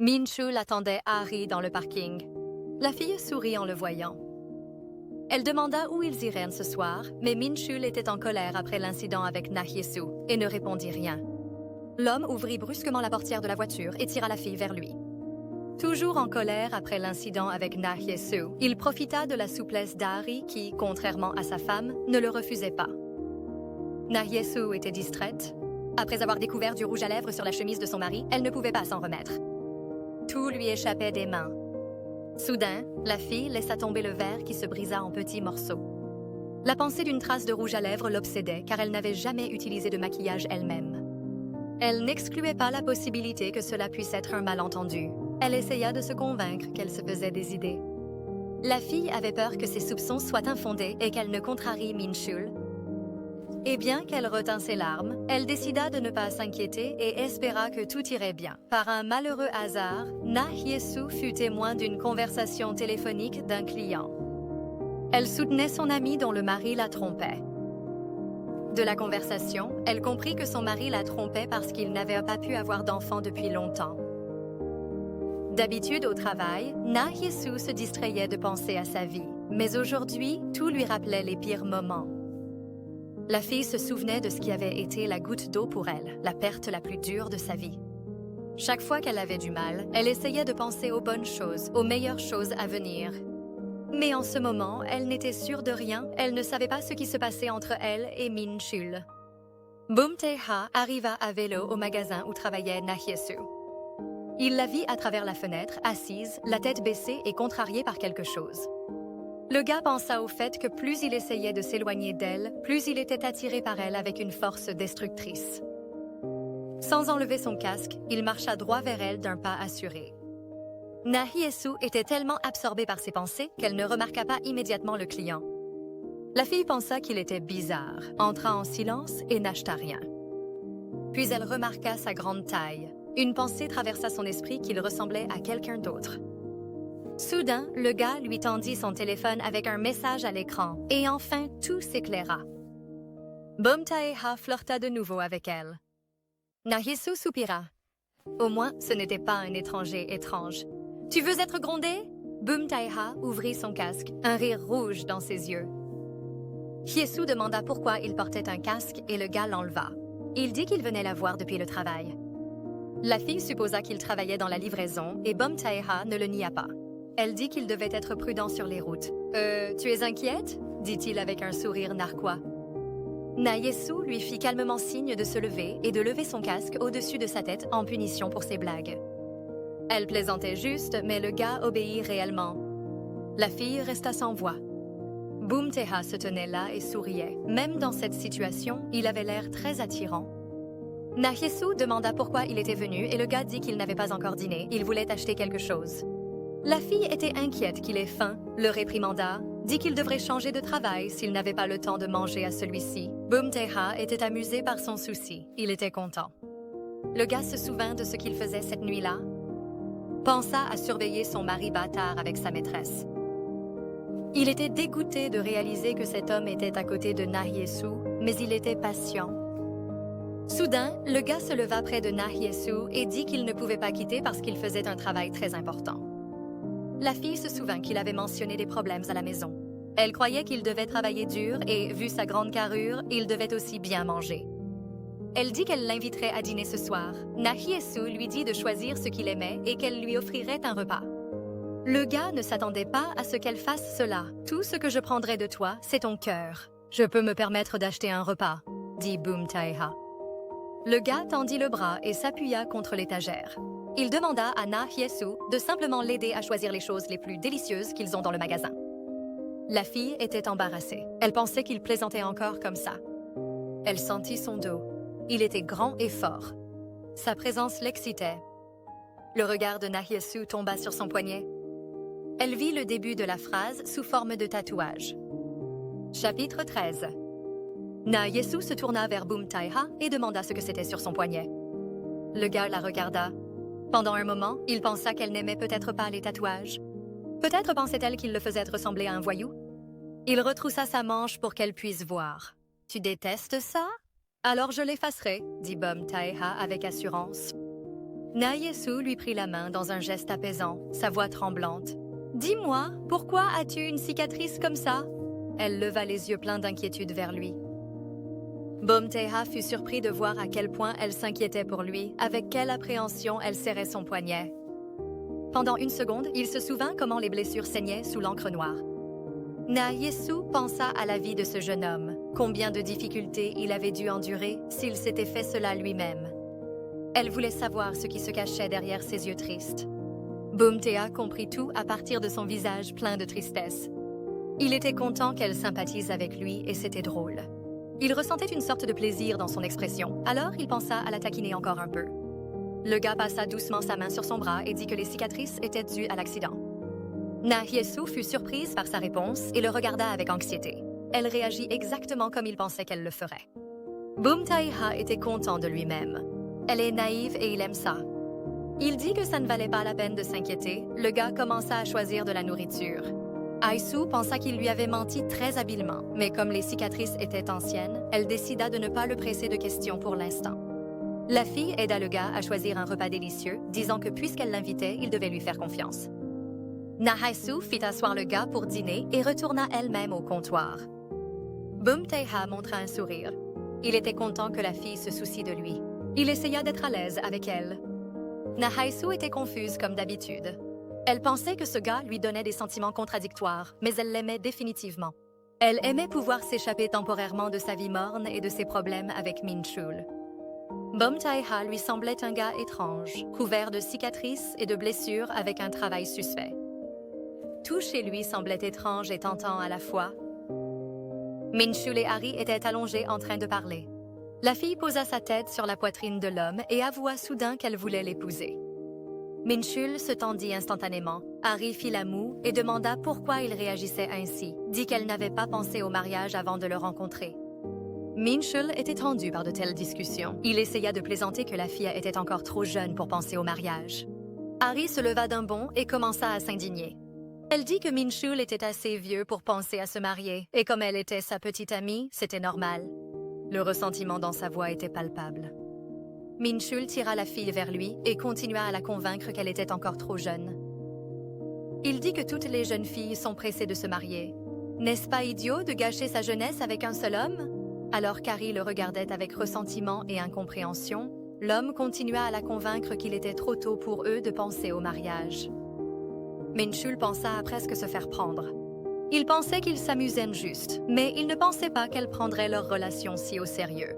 Min-chul attendait Harry dans le parking. La fille sourit en le voyant. Elle demanda où ils iraient ce soir, mais Min-chul était en colère après l'incident avec Na-hyesu et ne répondit rien. L'homme ouvrit brusquement la portière de la voiture et tira la fille vers lui. Toujours en colère après l'incident avec Na-hyesu, il profita de la souplesse d'Harry qui, contrairement à sa femme, ne le refusait pas. Na-hyesu était distraite. Après avoir découvert du rouge à lèvres sur la chemise de son mari, elle ne pouvait pas s'en remettre. Tout lui échappait des mains. Soudain, la fille laissa tomber le verre qui se brisa en petits morceaux. La pensée d'une trace de rouge à lèvres l'obsédait car elle n'avait jamais utilisé de maquillage elle-même. Elle n'excluait pas la possibilité que cela puisse être un malentendu. Elle essaya de se convaincre qu'elle se faisait des idées. La fille avait peur que ses soupçons soient infondés et qu'elle ne contrarie Min-chul. Et bien qu'elle retint ses larmes, elle décida de ne pas s'inquiéter et espéra que tout irait bien. Par un malheureux hasard, Na-hyesu fut témoin d'une conversation téléphonique d'un client. Elle soutenait son amie dont le mari la trompait. De la conversation, elle comprit que son mari la trompait parce qu'il n'avait pas pu avoir d'enfant depuis longtemps. D'habitude au travail, Na-hyesu se distrayait de penser à sa vie, mais aujourd'hui, tout lui rappelait les pires moments. La fille se souvenait de ce qui avait été la goutte d'eau pour elle, la perte la plus dure de sa vie. Chaque fois qu'elle avait du mal, elle essayait de penser aux bonnes choses, aux meilleures choses à venir. Mais en ce moment, elle n'était sûre de rien, elle ne savait pas ce qui se passait entre elle et Min-chul. Boom Tae-ha arriva à vélo au magasin où travaillait Na-hyesu. Il la vit à travers la fenêtre, assise, la tête baissée et contrariée par quelque chose. Le gars pensa au fait que plus il essayait de s'éloigner d'elle, plus il était attiré par elle avec une force destructrice. Sans enlever son casque, il marcha droit vers elle d'un pas assuré. Na-hyesu était tellement absorbée par ses pensées qu'elle ne remarqua pas immédiatement le client. La fille pensa qu'il était bizarre, entra en silence et n'acheta rien. Puis elle remarqua sa grande taille. Une pensée traversa son esprit qu'il ressemblait à quelqu'un d'autre. Soudain, le gars lui tendit son téléphone avec un message à l'écran, et enfin tout s'éclaira. Boom Tae-ha flirta de nouveau avec elle. Na-hyesu soupira. Au moins, ce n'était pas un étranger étrange. « Tu veux être grondé ?» Boom Tae-ha ouvrit son casque, un rire rouge dans ses yeux. Hyesu demanda pourquoi il portait un casque et le gars l'enleva. Il dit qu'il venait la voir depuis le travail. La fille supposa qu'il travaillait dans la livraison et Boom Tae-ha ne le nia pas. Elle dit qu'il devait être prudent sur les routes. « Tu es inquiète ?» dit-il avec un sourire narquois. Na-hyesu lui fit calmement signe de se lever et de lever son casque au-dessus de sa tête en punition pour ses blagues. Elle plaisantait juste, mais le gars obéit réellement. La fille resta sans voix. Boom Tae-ha se tenait là et souriait. Même dans cette situation, il avait l'air très attirant. Na-hyesu demanda pourquoi il était venu et le gars dit qu'il n'avait pas encore dîné, il voulait acheter quelque chose. La fille était inquiète qu'il ait faim, le réprimanda, dit qu'il devrait changer de travail s'il n'avait pas le temps de manger à celui-ci. Boom Tae-ha était amusé par son souci, il était content. Le gars se souvint de ce qu'il faisait cette nuit-là, pensa à surveiller son mari bâtard avec sa maîtresse. Il était dégoûté de réaliser que cet homme était à côté de Na-hyesu, mais il était patient. Soudain, le gars se leva près de Na-hyesu et dit qu'il ne pouvait pas quitter parce qu'il faisait un travail très important. La fille se souvint qu'il avait mentionné des problèmes à la maison. Elle croyait qu'il devait travailler dur et, vu sa grande carrure, il devait aussi bien manger. Elle dit qu'elle l'inviterait à dîner ce soir. Na-hyesu lui dit de choisir ce qu'il aimait et qu'elle lui offrirait un repas. Le gars ne s'attendait pas à ce qu'elle fasse cela. « Tout ce que je prendrai de toi, c'est ton cœur. Je peux me permettre d'acheter un repas, » dit Boom Tae-ha. Le gars tendit le bras et s'appuya contre l'étagère. Il demanda à Na-hyesu de simplement l'aider à choisir les choses les plus délicieuses qu'ils ont dans le magasin. La fille était embarrassée. Elle pensait qu'il plaisantait encore comme ça. Elle sentit son dos. Il était grand et fort. Sa présence l'excitait. Le regard de Na-hyesu tomba sur son poignet. Elle vit le début de la phrase sous forme de tatouage. Chapitre 13. Na-hyesu se tourna vers Boom Tae-ha et demanda ce que c'était sur son poignet. Le gars la regarda. Pendant un moment, il pensa qu'elle n'aimait peut-être pas les tatouages. Peut-être pensait-elle qu'il le faisait ressembler à un voyou. Il retroussa sa manche pour qu'elle puisse voir. « Tu détestes ça? Alors je l'effacerai, » dit Boom Tae-ha avec assurance. Na Yesu lui prit la main dans un geste apaisant, sa voix tremblante. « Dis-moi, pourquoi as-tu une cicatrice comme ça ?» Elle leva les yeux pleins d'inquiétude vers lui. Bumteha fut surpris de voir à quel point elle s'inquiétait pour lui, avec quelle appréhension elle serrait son poignet. Pendant une seconde, il se souvint comment les blessures saignaient sous l'encre noire. Na Yesu pensa à la vie de ce jeune homme, combien de difficultés il avait dû endurer s'il s'était fait cela lui-même. Elle voulait savoir ce qui se cachait derrière ses yeux tristes. Bumteha comprit tout à partir de son visage plein de tristesse. Il était content qu'elle sympathise avec lui et c'était drôle. Il ressentait une sorte de plaisir dans son expression, alors il pensa à la taquiner encore un peu. Le gars passa doucement sa main sur son bras et dit que les cicatrices étaient dues à l'accident. Na Yesu fut surprise par sa réponse et le regarda avec anxiété. Elle réagit exactement comme il pensait qu'elle le ferait. Bumteha était content de lui-même. Elle est naïve et il aime ça. Il dit que ça ne valait pas la peine de s'inquiéter. Le gars commença à choisir de la nourriture. Aisu pensa qu'il lui avait menti très habilement, mais comme les cicatrices étaient anciennes, elle décida de ne pas le presser de questions pour l'instant. La fille aida le gars à choisir un repas délicieux, disant que puisqu'elle l'invitait, il devait lui faire confiance. Nahaisu fit asseoir le gars pour dîner et retourna elle-même au comptoir. Bumteha montra un sourire. Il était content que la fille se soucie de lui. Il essaya d'être à l'aise avec elle. Nahaisu était confuse comme d'habitude. Elle pensait que ce gars lui donnait des sentiments contradictoires, mais elle l'aimait définitivement. Elle aimait pouvoir s'échapper temporairement de sa vie morne et de ses problèmes avec Minchul. Bumteha lui semblait un gars étrange, couvert de cicatrices et de blessures avec un travail suspect. Tout chez lui semblait étrange et tentant à la fois. Minchul et Hari étaient allongés en train de parler. La fille posa sa tête sur la poitrine de l'homme et avoua soudain qu'elle voulait l'épouser. Minchul se tendit instantanément. Hari fit la moue et demanda pourquoi il réagissait ainsi, dit qu'elle n'avait pas pensé au mariage avant de le rencontrer. Minchul était tendu par de telles discussions. Il essaya de plaisanter que la fille était encore trop jeune pour penser au mariage. Hari se leva d'un bond et commença à s'indigner. Elle dit que Minchul était assez vieux pour penser à se marier, et comme elle était sa petite amie, c'était normal. Le ressentiment dans sa voix était palpable. Minchul tira la fille vers lui et continua à la convaincre qu'elle était encore trop jeune. Il dit que toutes les jeunes filles sont pressées de se marier. N'est-ce pas idiot de gâcher sa jeunesse avec un seul homme? Alors qu'Hari le regardait avec ressentiment et incompréhension, l'homme continua à la convaincre qu'il était trop tôt pour eux de penser au mariage. Minchul pensa à presque se faire prendre. Il pensait qu'ils s'amusaient juste, mais il ne pensait pas qu'elle prendrait leur relation si au sérieux.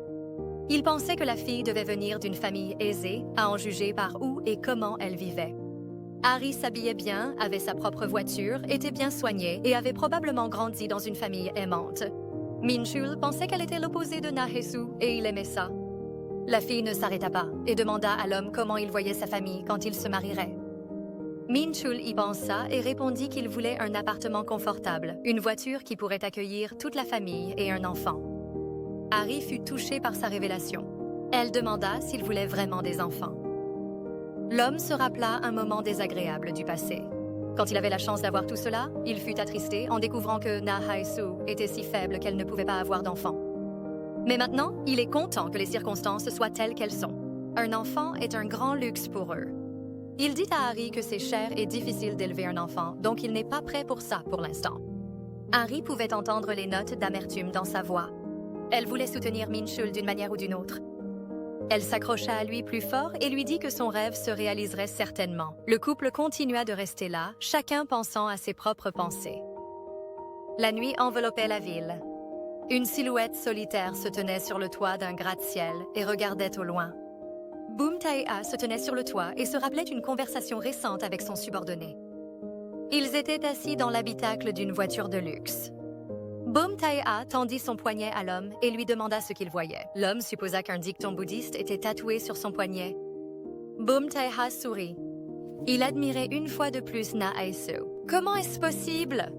Il pensait que la fille devait venir d'une famille aisée, à en juger par où et comment elle vivait. Hari s'habillait bien, avait sa propre voiture, était bien soignée et avait probablement grandi dans une famille aimante. Minchul pensait qu'elle était l'opposé de Nahaisu et il aimait ça. La fille ne s'arrêta pas et demanda à l'homme comment il voyait sa famille quand il se marierait. Minchul y pensa et répondit qu'il voulait un appartement confortable, une voiture qui pourrait accueillir toute la famille et un enfant. Hari fut touché par sa révélation. Elle demanda s'il voulait vraiment des enfants. L'homme se rappela un moment désagréable du passé. Quand il avait la chance d'avoir tout cela, il fut attristé en découvrant que Nahaisu était si faible qu'elle ne pouvait pas avoir d'enfant. Mais maintenant, il est content que les circonstances soient telles qu'elles sont. Un enfant est un grand luxe pour eux. Il dit à Hari que c'est cher et difficile d'élever un enfant, donc il n'est pas prêt pour ça pour l'instant. Hari pouvait entendre les notes d'amertume dans sa voix. Elle voulait soutenir Minchul d'une manière ou d'une autre. Elle s'accrocha à lui plus fort et lui dit que son rêve se réaliserait certainement. Le couple continua de rester là, chacun pensant à ses propres pensées. La nuit enveloppait la ville. Une silhouette solitaire se tenait sur le toit d'un gratte-ciel et regardait au loin. Bumteha se tenait sur le toit et se rappelait une conversation récente avec son subordonné. Ils étaient assis dans l'habitacle d'une voiture de luxe. Bumteha tendit son poignet à l'homme et lui demanda ce qu'il voyait. L'homme supposa qu'un dicton bouddhiste était tatoué sur son poignet. Bumteha sourit. Il admirait une fois de plus Nahaisu. Comment est-ce possible?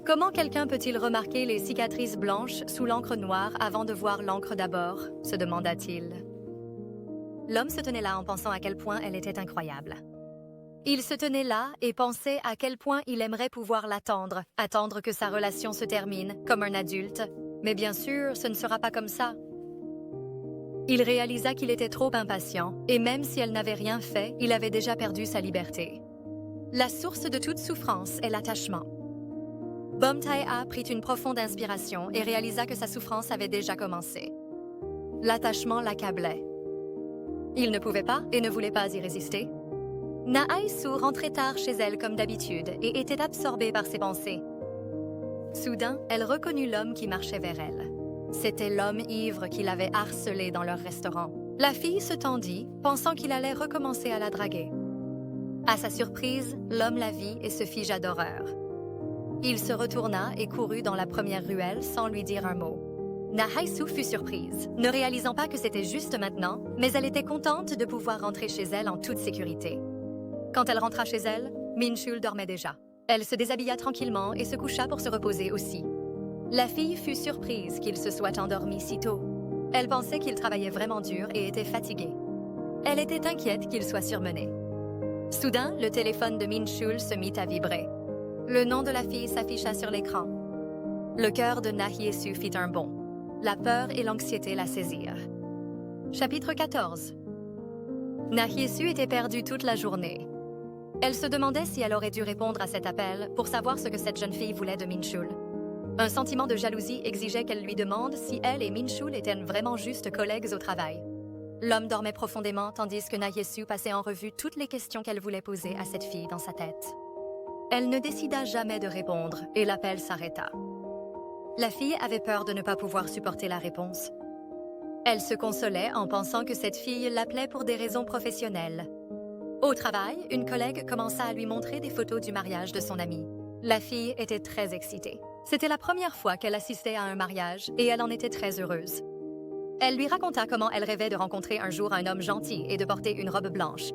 Comment quelqu'un peut-il remarquer les cicatrices blanches sous l'encre noire avant de voir l'encre d'abord? Se demanda-t-il. L'homme se tenait là en pensant à quel point elle était incroyable. Il se tenait là et pensait à quel point il aimerait pouvoir l'attendre, attendre que sa relation se termine, comme un adulte. Mais bien sûr, ce ne sera pas comme ça. Il réalisa qu'il était trop impatient, et même si elle n'avait rien fait, il avait déjà perdu sa liberté. La source de toute souffrance est l'attachement. Bomtaea prit une profonde inspiration et réalisa que sa souffrance avait déjà commencé. L'attachement l'accablait. Il ne pouvait pas et ne voulait pas y résister. Nahai-Su rentrait tard chez elle comme d'habitude et était absorbée par ses pensées. Soudain, elle reconnut l'homme qui marchait vers elle. C'était l'homme ivre qui l'avait harcelée dans leur restaurant. La fille se tendit, pensant qu'il allait recommencer à la draguer. À sa surprise, l'homme la vit et se figea d'horreur. Il se retourna et courut dans la première ruelle sans lui dire un mot. Nahai-Su fut surprise, ne réalisant pas que c'était juste maintenant, mais elle était contente de pouvoir rentrer chez elle en toute sécurité. Quand elle rentra chez elle, Min-chul dormait déjà. Elle se déshabilla tranquillement et se coucha pour se reposer aussi. La fille fut surprise qu'il se soit endormi si tôt. Elle pensait qu'il travaillait vraiment dur et était fatigué. Elle était inquiète qu'il soit surmené. Soudain, le téléphone de Min-chul se mit à vibrer. Le nom de la fille s'afficha sur l'écran. Le cœur de Nahai-Su fit un bond. La peur et l'anxiété la saisirent. Chapitre 14. Nahai-Su était perdue toute la journée. Elle se demandait si elle aurait dû répondre à cet appel pour savoir ce que cette jeune fille voulait de Min-chul. Un sentiment de jalousie exigeait qu'elle lui demande si elle et Min-chul étaient vraiment juste collègues au travail. L'homme dormait profondément tandis que Nahai-Su passait en revue toutes les questions qu'elle voulait poser à cette fille dans sa tête. Elle ne décida jamais de répondre et l'appel s'arrêta. La fille avait peur de ne pas pouvoir supporter la réponse. Elle se consolait en pensant que cette fille l'appelait pour des raisons professionnelles. Au travail, une collègue commença à lui montrer des photos du mariage de son amie. La fille était très excitée. C'était la première fois qu'elle assistait à un mariage et elle en était très heureuse. Elle lui raconta comment elle rêvait de rencontrer un jour un homme gentil et de porter une robe blanche.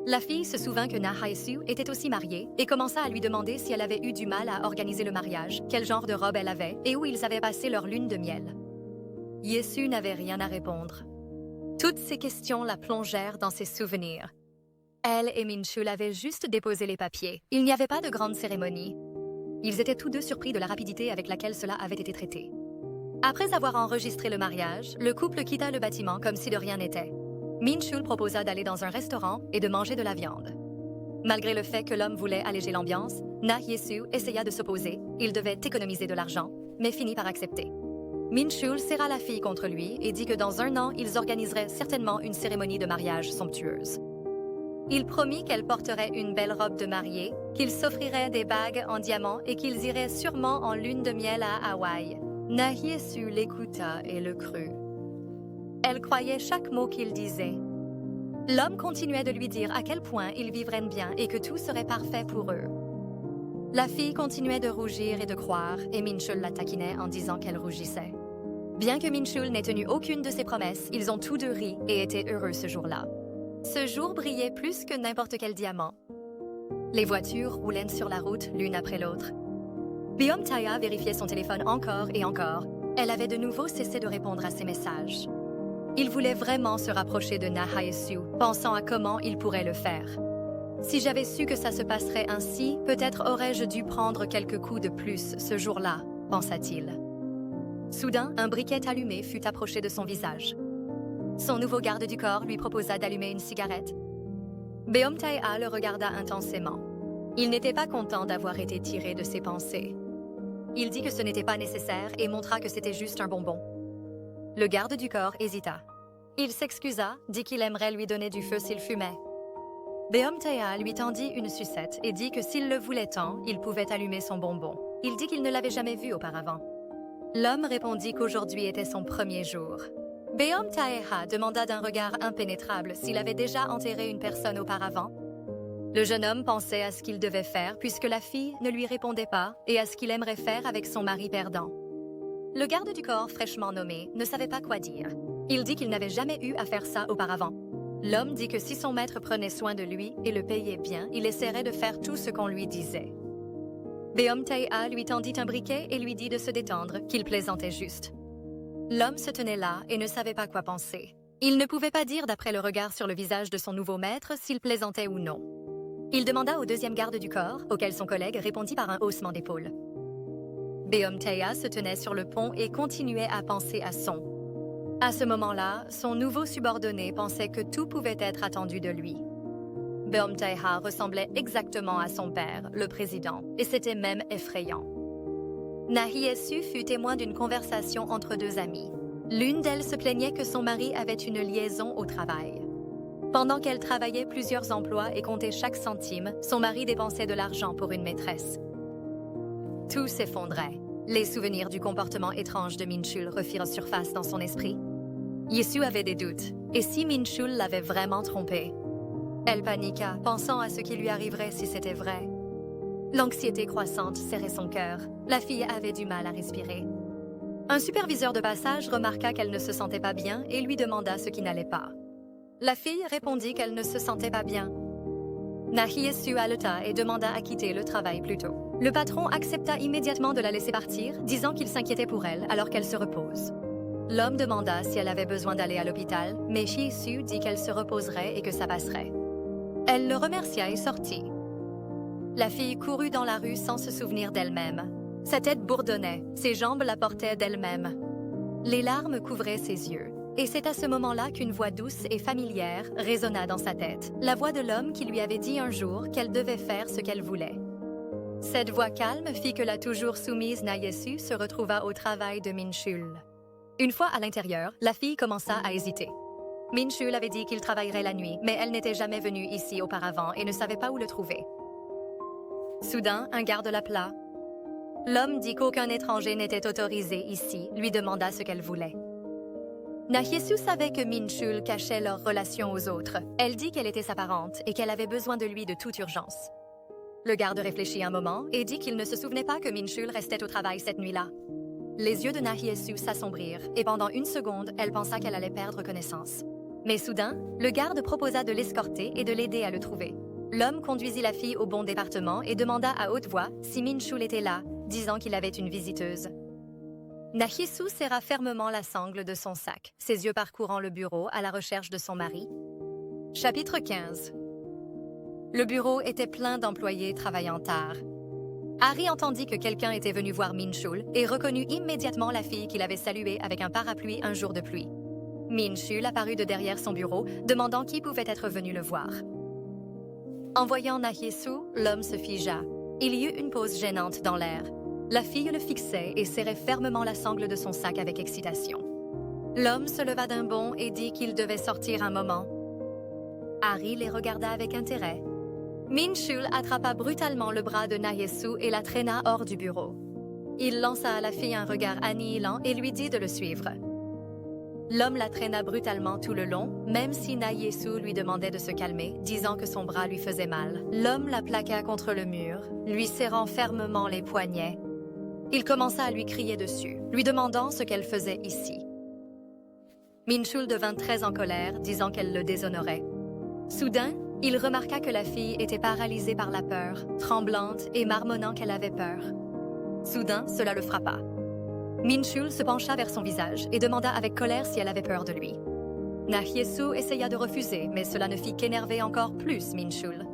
La fille se souvint que Nahai-Su était aussi mariée et commença à lui demander si elle avait eu du mal à organiser le mariage, quel genre de robe elle avait et où ils avaient passé leur lune de miel. Yesu n'avait rien à répondre. Toutes ces questions la plongèrent dans ses souvenirs. Elle et Min-chul avaient juste déposé les papiers. Il n'y avait pas de grande cérémonie. Ils étaient tous deux surpris de la rapidité avec laquelle cela avait été traité. Après avoir enregistré le mariage, le couple quitta le bâtiment comme si de rien n'était. Min-chul proposa d'aller dans un restaurant et de manger de la viande. Malgré le fait que l'homme voulait alléger l'ambiance, Nahai-Su essaya de s'opposer. Il devait économiser de l'argent, mais finit par accepter. Min-chul serra la fille contre lui et dit que dans 1 an, ils organiseraient certainement une cérémonie de mariage somptueuse. Il promit qu'elle porterait une belle robe de mariée, qu'ils s'offriraient des bagues en diamant et qu'ils iraient sûrement en lune de miel à Hawaï. Nahai-Su l'écouta et le crut. Elle croyait chaque mot qu'il disait. L'homme continuait de lui dire à quel point ils vivraient bien et que tout serait parfait pour eux. La fille continuait de rougir et de croire, et Min-chul la taquinait en disant qu'elle rougissait. Bien que Min-chul n'ait tenu aucune de ses promesses, ils ont tous deux ri et étaient heureux ce jour-là. Ce jour brillait plus que n'importe quel diamant. Les voitures roulaient sur la route l'une après l'autre. Bomtaea vérifiait son téléphone encore et encore. Elle avait de nouveau cessé de répondre à ses messages. Il voulait vraiment se rapprocher de Nahai-Su, pensant à comment il pourrait le faire. Si j'avais su que ça se passerait ainsi, peut-être aurais-je dû prendre quelques coups de plus ce jour-là, pensa-t-il. Soudain, un briquet allumé fut approché de son visage. Son nouveau garde du corps lui proposa d'allumer une cigarette. Bomtaea le regarda intensément. Il n'était pas content d'avoir été tiré de ses pensées. Il dit que ce n'était pas nécessaire et montra que c'était juste un bonbon. Le garde du corps hésita. Il s'excusa, dit qu'il aimerait lui donner du feu s'il fumait. Bomtaea lui tendit une sucette et dit que s'il le voulait tant, il pouvait allumer son bonbon. Il dit qu'il ne l'avait jamais vu auparavant. L'homme répondit qu'aujourd'hui était son premier jour. Bomtaea demanda d'un regard impénétrable s'il avait déjà enterré une personne auparavant. Le jeune homme pensait à ce qu'il devait faire puisque la fille ne lui répondait pas et à ce qu'il aimerait faire avec son mari perdant. Le garde du corps fraîchement nommé ne savait pas quoi dire. Il dit qu'il n'avait jamais eu à faire ça auparavant. L'homme dit que si son maître prenait soin de lui et le payait bien, il essaierait de faire tout ce qu'on lui disait. Bomtaea lui tendit un briquet et lui dit de se détendre, qu'il plaisantait juste. L'homme se tenait là et ne savait pas quoi penser. Il ne pouvait pas dire d'après le regard sur le visage de son nouveau maître s'il plaisantait ou non. Il demanda au deuxième garde du corps, auquel son collègue répondit par un haussement d'épaules. Bomtaea se tenait sur le pont et continuait à penser à son. À ce moment-là, son nouveau subordonné pensait que tout pouvait être attendu de lui. Beom Tae-ha ressemblait exactement à son père, le président, et c'était même effrayant. Na Hye-soo fut témoin d'une conversation entre deux amies. L'une d'elles se plaignait que son mari avait une liaison au travail. Pendant qu'elle travaillait plusieurs emplois et comptait chaque centime, son mari dépensait de l'argent pour une maîtresse. Tout s'effondrait. Les souvenirs du comportement étrange de Min-chul refirent surface dans son esprit. Hye-soo avait des doutes. Et si Min-chul l'avait vraiment trompée? Elle paniqua, pensant à ce qui lui arriverait si c'était vrai. L'anxiété croissante serrait son cœur. La fille avait du mal à respirer. Un superviseur de passage remarqua qu'elle ne se sentait pas bien et lui demanda ce qui n'allait pas. La fille répondit qu'elle ne se sentait pas bien. Na Hye-soo haleta et demanda à quitter le travail plus tôt. Le patron accepta immédiatement de la laisser partir, disant qu'il s'inquiétait pour elle alors qu'elle se repose. L'homme demanda si elle avait besoin d'aller à l'hôpital, mais Hye-soo dit qu'elle se reposerait et que ça passerait. Elle le remercia et sortit. La fille courut dans la rue sans se souvenir d'elle-même. Sa tête bourdonnait, ses jambes la portaient d'elle-même. Les larmes couvraient ses yeux. Et c'est à ce moment-là qu'une voix douce et familière résonna dans sa tête, la voix de l'homme qui lui avait dit un jour qu'elle devait faire ce qu'elle voulait. Cette voix calme fit que la toujours soumise Na Hye-soo se retrouva au travail de Min-chul. Une fois à l'intérieur, la fille commença à hésiter. Min-chul avait dit qu'il travaillerait la nuit, mais elle n'était jamais venue ici auparavant et ne savait pas où le trouver. Soudain, un garde l'appela. L'homme dit qu'aucun étranger n'était autorisé ici, lui demanda ce qu'elle voulait. Na Hye-soo savait que Min-chul cachait leur relation aux autres. Elle dit qu'elle était sa parente et qu'elle avait besoin de lui de toute urgence. Le garde réfléchit un moment et dit qu'il ne se souvenait pas que Min-chul restait au travail cette nuit-là. Les yeux de Na Hye-soo s'assombrirent et pendant une seconde, elle pensa qu'elle allait perdre connaissance. Mais soudain, le garde proposa de l'escorter et de l'aider à le trouver. L'homme conduisit la fille au bon département et demanda à haute voix si Min-chul était là, disant qu'il avait une visiteuse. Na Hye-soo serra fermement la sangle de son sac, ses yeux parcourant le bureau à la recherche de son mari. Chapitre 15. Le bureau était plein d'employés travaillant tard. Harry entendit que quelqu'un était venu voir Min-chul et reconnut immédiatement la fille qu'il avait saluée avec un parapluie un jour de pluie. Min-chul apparut de derrière son bureau, demandant qui pouvait être venu le voir. En voyant Na Hye-soo, l'homme se figea. Il y eut une pause gênante dans l'air. La fille le fixait et serrait fermement la sangle de son sac avec excitation. L'homme se leva d'un bond et dit qu'il devait sortir un moment. Harry les regarda avec intérêt. Min-chul attrapa brutalement le bras de Na Hye-soo et la traîna hors du bureau. Il lança à la fille un regard annihilant et lui dit de le suivre. L'homme la traîna brutalement tout le long, même si Na Hye-soo lui demandait de se calmer, disant que son bras lui faisait mal. L'homme la plaqua contre le mur, lui serrant fermement les poignets. Il commença à lui crier dessus, lui demandant ce qu'elle faisait ici. Min-chul devint très en colère, disant qu'elle le déshonorait. Soudain, il remarqua que la fille était paralysée par la peur, tremblante et marmonnant qu'elle avait peur. Soudain, cela le frappa. Min-chul se pencha vers son visage et demanda avec colère si elle avait peur de lui. Na Hye-soo essaya de refuser, mais cela ne fit qu'énerver encore plus Min-chul.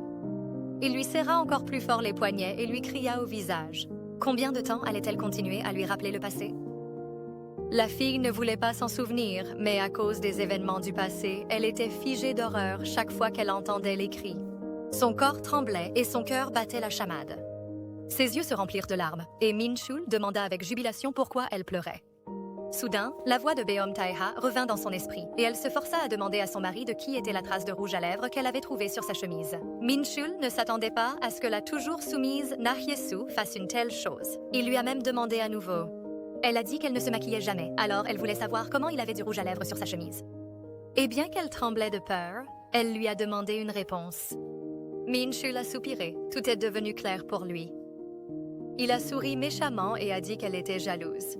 Il lui serra encore plus fort les poignets et lui cria au visage. Combien de temps allait-elle continuer à lui rappeler le passé? La fille ne voulait pas s'en souvenir, mais à cause des événements du passé, elle était figée d'horreur chaque fois qu'elle entendait les cris. Son corps tremblait et son cœur battait la chamade. Ses yeux se remplirent de larmes, et Min-chul demanda avec jubilation pourquoi elle pleurait. Soudain, la voix de Beom Tae-ha revint dans son esprit, et elle se força à demander à son mari de qui était la trace de rouge à lèvres qu'elle avait trouvée sur sa chemise. Min-chul ne s'attendait pas à ce que la toujours soumise Na Hye-soo fasse une telle chose. Il lui a même demandé à nouveau. Elle a dit qu'elle ne se maquillait jamais, alors elle voulait savoir comment il avait du rouge à lèvres sur sa chemise. Et bien qu'elle tremblait de peur, elle lui a demandé une réponse. Min-chul a soupiré, tout est devenu clair pour lui. Il a souri méchamment et a dit qu'elle était jalouse.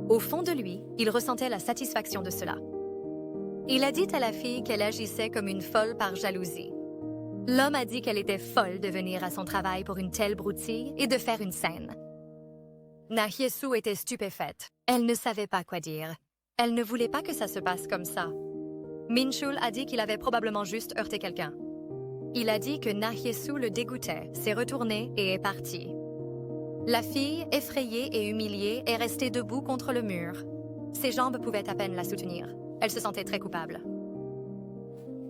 Au fond de lui, il ressentait la satisfaction de cela. Il a dit à la fille qu'elle agissait comme une folle par jalousie. L'homme a dit qu'elle était folle de venir à son travail pour une telle broutille et de faire une scène. Na Hye-soo était stupéfaite. Elle ne savait pas quoi dire. Elle ne voulait pas que ça se passe comme ça. Min-chul a dit qu'il avait probablement juste heurté quelqu'un. Il a dit que Na Hye-soo le dégoûtait, s'est retourné et est parti. La fille, effrayée et humiliée, est restée debout contre le mur. Ses jambes pouvaient à peine la soutenir. Elle se sentait très coupable.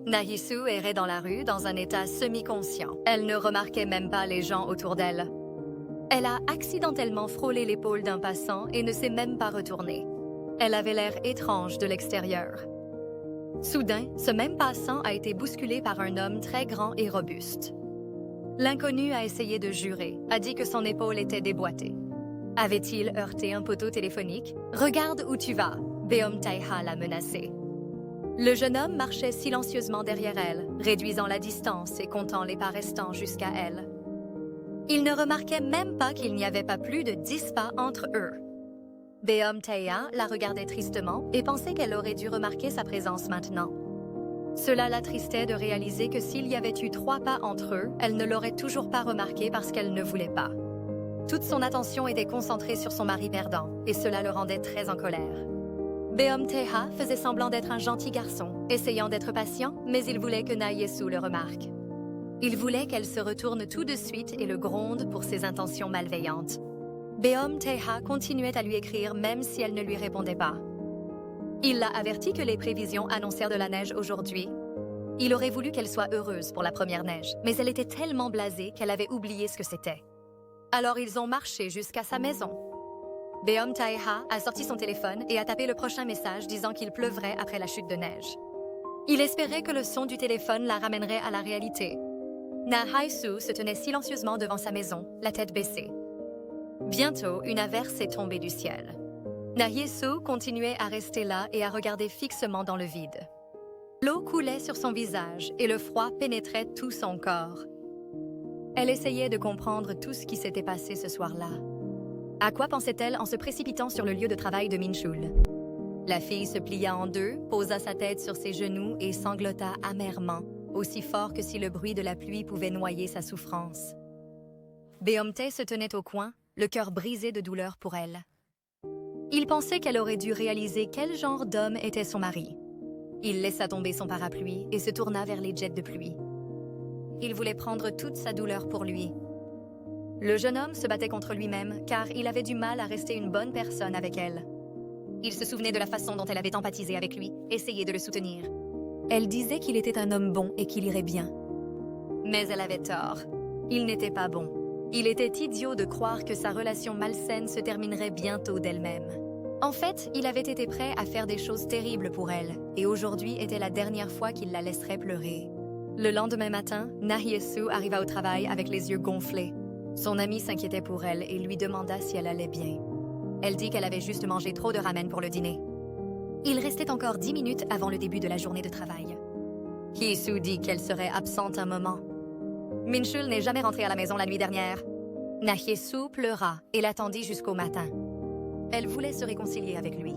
Na-hee-soo errait dans la rue dans un état semi-conscient. Elle ne remarquait même pas les gens autour d'elle. Elle a accidentellement frôlé l'épaule d'un passant et ne s'est même pas retournée. Elle avait l'air étrange de l'extérieur. Soudain, ce même passant a été bousculé par un homme très grand et robuste. L'inconnu a essayé de jurer, a dit que son épaule était déboîtée. Avait-il heurté un poteau téléphonique? « Regarde où tu vas », Beom Tae-ha l'a menacé. Le jeune homme marchait silencieusement derrière elle, réduisant la distance et comptant les pas restants jusqu'à elle. Il ne remarquait même pas qu'il n'y avait pas plus de 10 pas entre eux. Beom Tae-ha la regardait tristement et pensait qu'elle aurait dû remarquer sa présence maintenant. Cela l'attristait de réaliser que s'il y avait eu 3 pas entre eux, elle ne l'aurait toujours pas remarqué parce qu'elle ne voulait pas. Toute son attention était concentrée sur son mari perdant, et cela le rendait très en colère. Beom Tae-ha faisait semblant d'être un gentil garçon, essayant d'être patient, mais il voulait que Na-hee-soo le remarque. Il voulait qu'elle se retourne tout de suite et le gronde pour ses intentions malveillantes. Beom Tae-ha continuait à lui écrire même si elle ne lui répondait pas. Il l'a averti que les prévisions annoncèrent de la neige aujourd'hui. Il aurait voulu qu'elle soit heureuse pour la première neige, mais elle était tellement blasée qu'elle avait oublié ce que c'était. Alors ils ont marché jusqu'à sa maison. Beom Tae-ha a sorti son téléphone et a tapé le prochain message disant qu'il pleuvrait après la chute de neige. Il espérait que le son du téléphone la ramènerait à la réalité. Na-hee-soo se tenait silencieusement devant sa maison, la tête baissée. Bientôt, une averse est tombée du ciel. Na-hee-soo continuait à rester là et à regarder fixement dans le vide. L'eau coulait sur son visage et le froid pénétrait tout son corps. Elle essayait de comprendre tout ce qui s'était passé ce soir-là. À quoi pensait-elle en se précipitant sur le lieu de travail de Min-chul? La fille se plia en deux, posa sa tête sur ses genoux et sanglota amèrement, aussi fort que si le bruit de la pluie pouvait noyer sa souffrance. Beom Tae se tenait au coin, le cœur brisé de douleur pour elle. Il pensait qu'elle aurait dû réaliser quel genre d'homme était son mari. Il laissa tomber son parapluie et se tourna vers les jets de pluie. Il voulait prendre toute sa douleur pour lui. Le jeune homme se battait contre lui-même car il avait du mal à rester une bonne personne avec elle. Il se souvenait de la façon dont elle avait empathisé avec lui, essayé de le soutenir. Elle disait qu'il était un homme bon et qu'il irait bien. Mais elle avait tort. Il n'était pas bon. Il était idiot de croire que sa relation malsaine se terminerait bientôt d'elle-même. En fait, il avait été prêt à faire des choses terribles pour elle, et aujourd'hui était la dernière fois qu'il la laisserait pleurer. Le lendemain matin, Na-hee-soo arriva au travail avec les yeux gonflés. Son amie s'inquiétait pour elle et lui demanda si elle allait bien. Elle dit qu'elle avait juste mangé trop de ramen pour le dîner. Il restait encore 10 minutes avant le début de la journée de travail. Hee-soo dit qu'elle serait absente un moment. Min-chul n'est jamais rentré à la maison la nuit dernière. Na-hee-soo pleura et l'attendit jusqu'au matin. Elle voulait se réconcilier avec lui.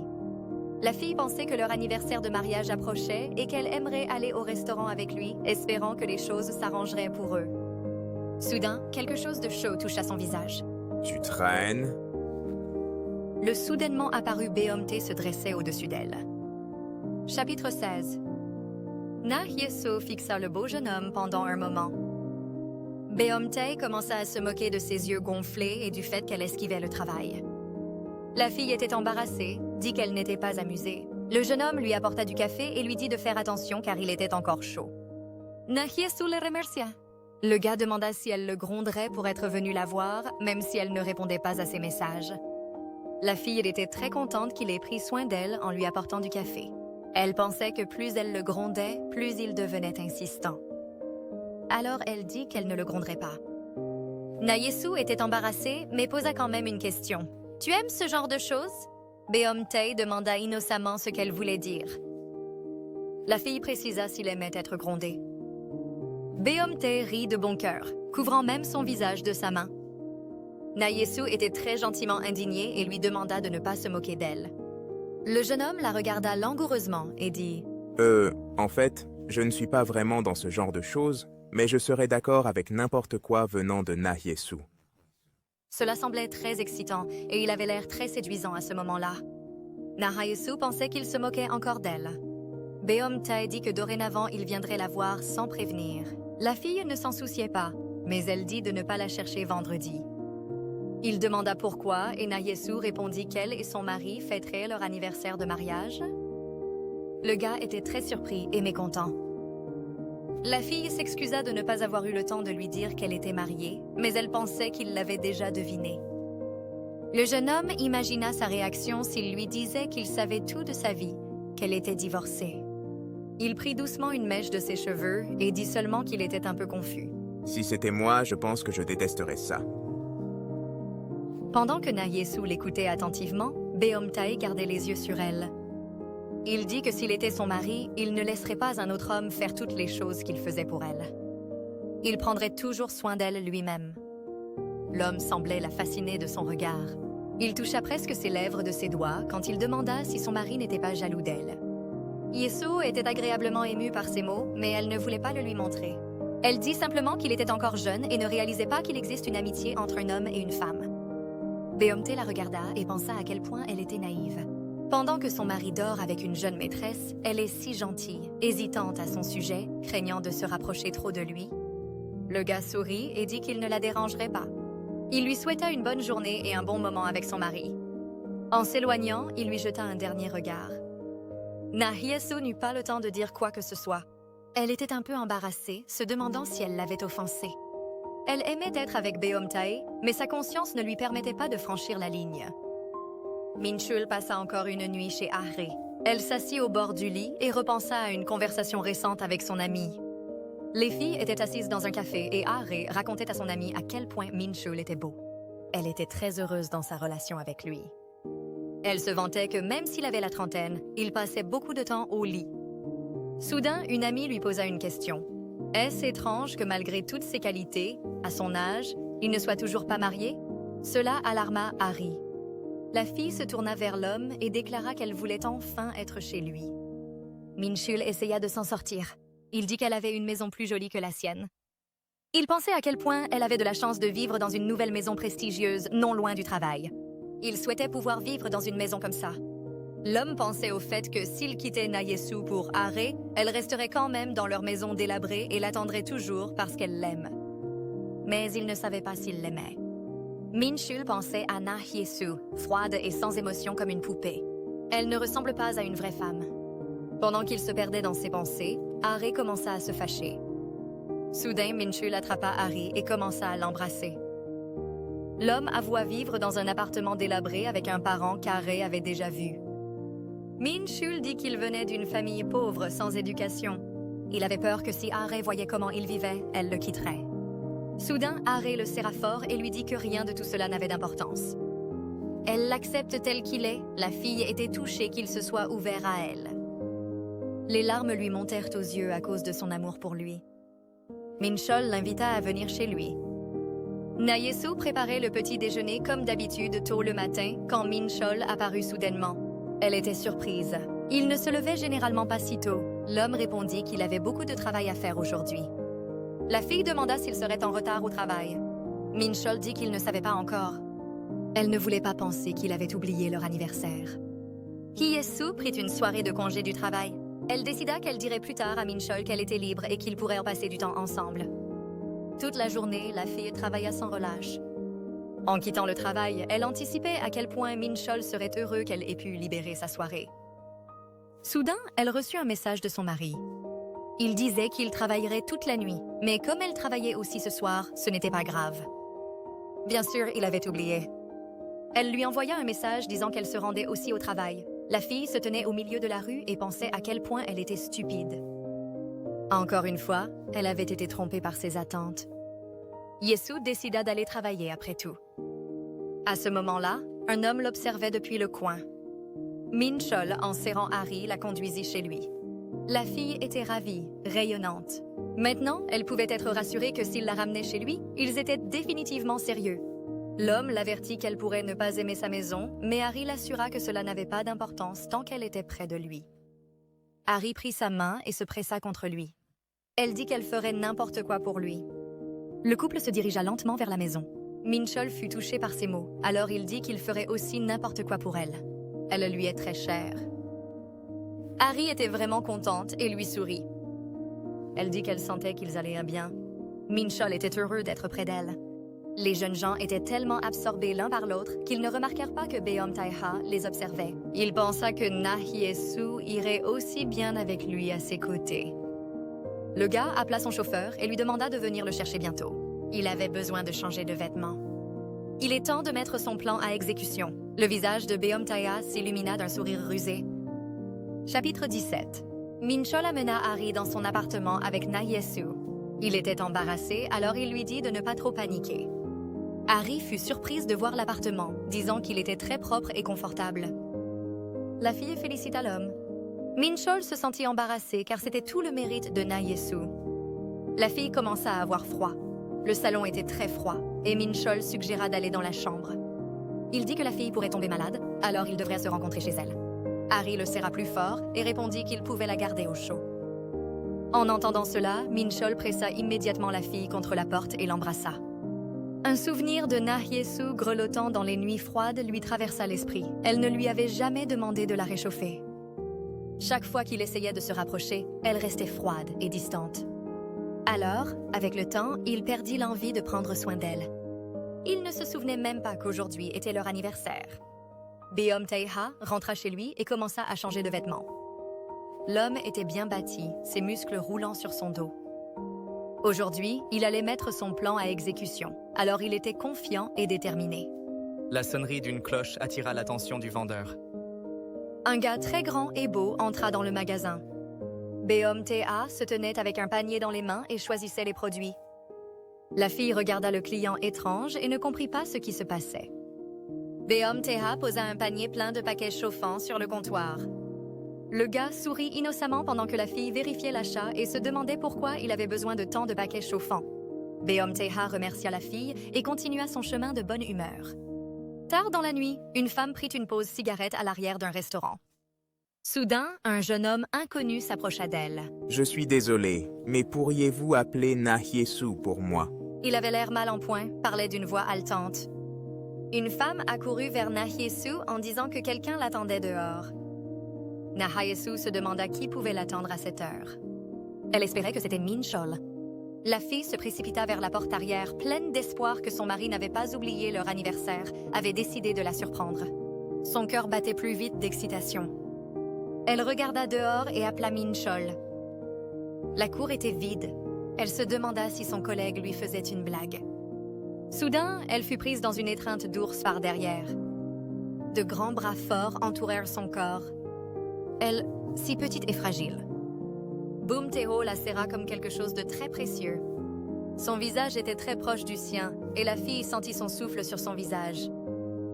La fille pensait que leur anniversaire de mariage approchait et qu'elle aimerait aller au restaurant avec lui, espérant que les choses s'arrangeraient pour eux. Soudain, quelque chose de chaud toucha son visage. Tu traînes? Le soudainement apparu Beom Tae se dressait au-dessus d'elle. Chapitre 16. Na-hee-soo fixa le beau jeune homme pendant un moment. Beom Tae commença à se moquer de ses yeux gonflés et du fait qu'elle esquivait le travail. La fille était embarrassée, dit qu'elle n'était pas amusée. Le jeune homme lui apporta du café et lui dit de faire attention car il était encore chaud. Na-hee-soo le remercia. Le gars demanda si elle le gronderait pour être venue la voir, même si elle ne répondait pas à ses messages. La fille était très contente qu'il ait pris soin d'elle en lui apportant du café. Elle pensait que plus elle le grondait, plus il devenait insistant. Alors elle dit qu'elle ne le gronderait pas. Na-hee-soo était embarrassée, mais posa quand même une question. « Tu aimes ce genre de choses ?» Beom Tae demanda innocemment ce qu'elle voulait dire. La fille précisa s'il aimait être grondé. Beom Tae rit de bon cœur, couvrant même son visage de sa main. Na-hee-soo était très gentiment indignée et lui demanda de ne pas se moquer d'elle. Le jeune homme la regarda langoureusement et dit « En fait, je ne suis pas vraiment dans ce genre de choses, mais je serais d'accord avec n'importe quoi venant de Na-hee-soo. » Cela semblait très excitant et il avait l'air très séduisant à ce moment-là. Na-hee-soo pensait qu'il se moquait encore d'elle. Beom Tae dit que dorénavant il viendrait la voir sans prévenir. La fille ne s'en souciait pas, mais elle dit de ne pas la chercher vendredi. Il demanda pourquoi et Na-Yesu répondit qu'elle et son mari fêteraient leur anniversaire de mariage. Le gars était très surpris et mécontent. La fille s'excusa de ne pas avoir eu le temps de lui dire qu'elle était mariée, mais elle pensait qu'il l'avait déjà deviné. Le jeune homme imagina sa réaction s'il lui disait qu'il savait tout de sa vie, qu'elle était divorcée. Il prit doucement une mèche de ses cheveux et dit seulement qu'il était un peu confus. Si c'était moi, je pense que je détesterais ça. Pendant que Na-Yesu l'écoutait attentivement, Beomtae gardait les yeux sur elle. Il dit que s'il était son mari, il ne laisserait pas un autre homme faire toutes les choses qu'il faisait pour elle. Il prendrait toujours soin d'elle lui-même. L'homme semblait la fasciner de son regard. Il toucha presque ses lèvres de ses doigts quand il demanda si son mari n'était pas jaloux d'elle. Yesu était agréablement émue par ces mots, mais elle ne voulait pas le lui montrer. Elle dit simplement qu'il était encore jeune et ne réalisait pas qu'il existe une amitié entre un homme et une femme. Beomtae la regarda et pensa à quel point elle était naïve. Pendant que son mari dort avec une jeune maîtresse, elle est si gentille, hésitante à son sujet, craignant de se rapprocher trop de lui. Le gars sourit et dit qu'il ne la dérangerait pas. Il lui souhaita une bonne journée et un bon moment avec son mari. En s'éloignant, il lui jeta un dernier regard. Na-Yesu n'eut pas le temps de dire quoi que ce soit. Elle était un peu embarrassée, se demandant si elle l'avait offensé. Elle aimait être avec Beomtae, mais sa conscience ne lui permettait pas de franchir la ligne. Minchul passa encore une nuit chez Are. Elle s'assit au bord du lit et repensa à une conversation récente avec son amie. Les filles étaient assises dans un café et Are racontait à son amie à quel point Minchul était beau. Elle était très heureuse dans sa relation avec lui. Elle se vantait que même s'il avait la trentaine, il passait beaucoup de temps au lit. Soudain, une amie lui posa une question. Est-ce étrange que malgré toutes ses qualités, à son âge, il ne soit toujours pas marié? Cela alarma Harry. La fille se tourna vers l'homme et déclara qu'elle voulait enfin être chez lui. Minchul essaya de s'en sortir. Il dit qu'elle avait une maison plus jolie que la sienne. Il pensait à quel point elle avait de la chance de vivre dans une nouvelle maison prestigieuse, non loin du travail. Il souhaitait pouvoir vivre dans une maison comme ça. L'homme pensait au fait que s'il quittait Na-Yesu pour Are, elle resterait quand même dans leur maison délabrée et l'attendrait toujours parce qu'elle l'aime. Mais il ne savait pas s'il l'aimait. Minchul pensait à Na-Yesu, froide et sans émotion comme une poupée. Elle ne ressemble pas à une vraie femme. Pendant qu'il se perdait dans ses pensées, Are commença à se fâcher. Soudain, Minchul attrapa Harry et commença à l'embrasser. L'homme avoua vivre dans un appartement délabré avec un parent qu'Are avait déjà vu. Minchul dit qu'il venait d'une famille pauvre sans éducation. Il avait peur que si Are voyait comment il vivait, elle le quitterait. Soudain, Are le serra fort et lui dit que rien de tout cela n'avait d'importance. Elle l'accepte tel qu'il est, la fille était touchée qu'il se soit ouvert à elle. Les larmes lui montèrent aux yeux à cause de son amour pour lui. Minchul l'invita à venir chez lui. Na-Yesu préparait le petit déjeuner comme d'habitude tôt le matin quand Minchul apparut soudainement. Elle était surprise. Il ne se levait généralement pas si tôt. L'homme répondit qu'il avait beaucoup de travail à faire aujourd'hui. La fille demanda s'il serait en retard au travail. Minchul dit qu'il ne savait pas encore. Elle ne voulait pas penser qu'il avait oublié leur anniversaire. Yesu prit une soirée de congé du travail. Elle décida qu'elle dirait plus tard à Minchul qu'elle était libre et qu'ils pourraient en passer du temps ensemble. Toute la journée, la fille travailla sans relâche. En quittant le travail, elle anticipait à quel point Minchul serait heureux qu'elle ait pu libérer sa soirée. Soudain, elle reçut un message de son mari. Il disait qu'il travaillerait toute la nuit, mais comme elle travaillait aussi ce soir, ce n'était pas grave. Bien sûr, il avait oublié. Elle lui envoya un message disant qu'elle se rendait aussi au travail. La fille se tenait au milieu de la rue et pensait à quel point elle était stupide. Encore une fois, elle avait été trompée par ses attentes. Yesu décida d'aller travailler après tout. À ce moment-là, un homme l'observait depuis le coin. Minchul, en serrant Harry, la conduisit chez lui. La fille était ravie, rayonnante. Maintenant, elle pouvait être rassurée que s'il la ramenait chez lui, ils étaient définitivement sérieux. L'homme l'avertit qu'elle pourrait ne pas aimer sa maison, mais Harry l'assura que cela n'avait pas d'importance tant qu'elle était près de lui. Harry prit sa main et se pressa contre lui. Elle dit qu'elle ferait n'importe quoi pour lui. Le couple se dirigea lentement vers la maison. Minchul fut touché par ces mots, alors il dit qu'il ferait aussi n'importe quoi pour elle. Elle lui est très chère. Harry était vraiment contente et lui sourit. Elle dit qu'elle sentait qu'ils allaient bien. Minchul était heureux d'être près d'elle. Les jeunes gens étaient tellement absorbés l'un par l'autre qu'ils ne remarquèrent pas que Beom Taeha les observait. Il pensa que Na Hye-soo irait aussi bien avec lui à ses côtés. Le gars appela son chauffeur et lui demanda de venir le chercher bientôt. Il avait besoin de changer de vêtements. Il est temps de mettre son plan à exécution. Le visage de Beom Taeha s'illumina d'un sourire rusé. Chapitre 17. Min-chol amena Harry dans son appartement avec Na Hye-soo. Il était embarrassé, alors il lui dit de ne pas trop paniquer. Harry fut surprise de voir l'appartement, disant qu'il était très propre et confortable. La fille félicita l'homme. Min-chol se sentit embarrassé car c'était tout le mérite de Na Hye-soo. La fille commença à avoir froid. Le salon était très froid et Min-chol suggéra d'aller dans la chambre. Il dit que la fille pourrait tomber malade, alors ils devraient se rencontrer chez elle. Harry le serra plus fort et répondit qu'il pouvait la garder au chaud. En entendant cela, Min-chol pressa immédiatement la fille contre la porte et l'embrassa. Un souvenir de Na Hye-soo grelottant dans les nuits froides lui traversa l'esprit. Elle ne lui avait jamais demandé de la réchauffer. Chaque fois qu'il essayait de se rapprocher, elle restait froide et distante. Alors, avec le temps, il perdit l'envie de prendre soin d'elle. Il ne se souvenait même pas qu'aujourd'hui était leur anniversaire. Beom Taeha rentra chez lui et commença à changer de vêtements. L'homme était bien bâti, ses muscles roulant sur son dos. Aujourd'hui, il allait mettre son plan à exécution, alors il était confiant et déterminé. La sonnerie d'une cloche attira l'attention du vendeur. Un gars très grand et beau entra dans le magasin. Beom Taeha se tenait avec un panier dans les mains et choisissait les produits. La fille regarda le client étrange et ne comprit pas ce qui se passait. Beom Taeha posa un panier plein de paquets chauffants sur le comptoir. Le gars sourit innocemment pendant que la fille vérifiait l'achat et se demandait pourquoi il avait besoin de tant de paquets chauffants. Beom Taeha remercia la fille et continua son chemin de bonne humeur. Tard dans la nuit, une femme prit une pause cigarette à l'arrière d'un restaurant. Soudain, un jeune homme inconnu s'approcha d'elle. « Je suis désolé, mais pourriez-vous appeler Na Hye-soo pour moi ?» Il avait l'air mal en point, parlait d'une voix haletante. Une femme accourut vers Na Hye-soo en disant que quelqu'un l'attendait dehors. Na Hye-soo se demanda qui pouvait l'attendre à cette heure. Elle espérait que c'était Min-chol. La fille se précipita vers la porte arrière, pleine d'espoir que son mari n'avait pas oublié leur anniversaire, avait décidé de la surprendre. Son cœur battait plus vite d'excitation. Elle regarda dehors et appela Min-chol. La cour était vide. Elle se demanda si son collègue lui faisait une blague. Soudain, elle fut prise dans une étreinte d'ours par derrière. De grands bras forts entourèrent son corps. Elle, si petite et fragile. Boom Taeho la serra comme quelque chose de très précieux. Son visage était très proche du sien, et la fille sentit son souffle sur son visage.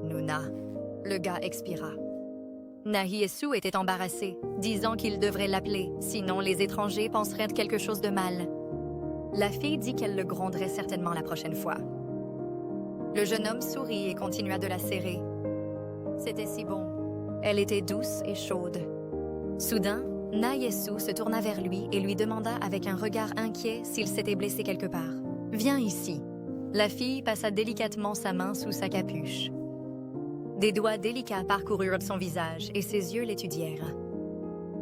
Nuna. Le gars expira. Na Hye-soo était embarrassé, disant qu'il devrait l'appeler, sinon les étrangers penseraient quelque chose de mal. La fille dit qu'elle le gronderait certainement la prochaine fois. Le jeune homme sourit et continua de la serrer. C'était si bon. Elle était douce et chaude. Soudain, Na Hye-soo se tourna vers lui et lui demanda avec un regard inquiet s'il s'était blessé quelque part. « Viens ici. » La fille passa délicatement sa main sous sa capuche. Des doigts délicats parcoururent son visage et ses yeux l'étudièrent.